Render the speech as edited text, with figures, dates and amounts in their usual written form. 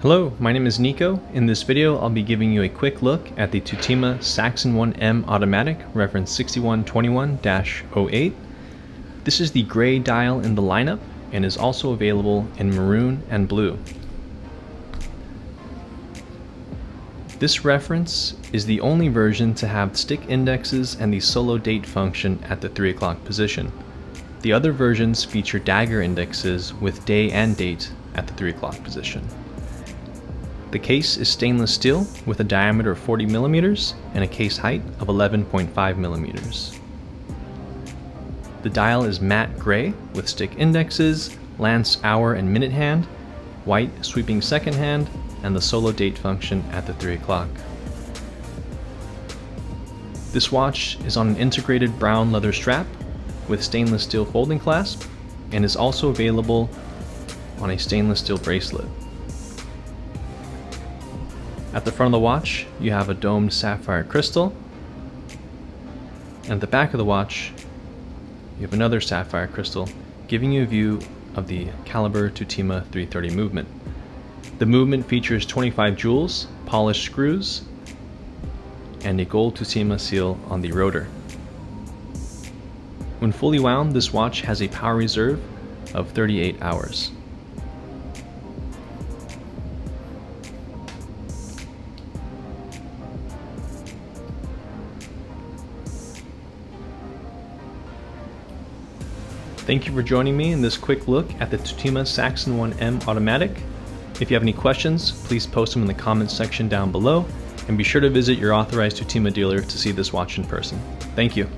Hello, my name is Nico. In this video, I'll be giving you a quick look at the Tutima Saxon One M automatic, reference 6121-08. This is the gray dial in the lineup and is also available in maroon and blue. This reference is the only version to have stick indexes and the solo date function at the 3 o'clock position. The other versions feature dagger indexes with day and date at the 3 o'clock position. The case is stainless steel with a diameter of 40 millimeters and a case height of 11.5 millimeters. The dial is matte gray with stick indexes, lance, hour, and minute hand, white sweeping second hand, and the solo date function at the 3 o'clock. This watch is on an integrated brown leather strap with stainless steel folding clasp and is also available on a stainless steel bracelet. At the front of the watch, you have a domed sapphire crystal, and at the back of the watch, you have another sapphire crystal, giving you a view of the caliber Tutima 330 movement. The movement features 25 jewels, polished screws, and a gold Tutima seal on the rotor. When fully wound, this watch has a power reserve of 38 hours. Thank you for joining me in this quick look at the Tutima Saxon One M automatic. If you have any questions, please post them in the comments section down below, and be sure to visit your authorized Tutima dealer to see this watch in person. Thank you.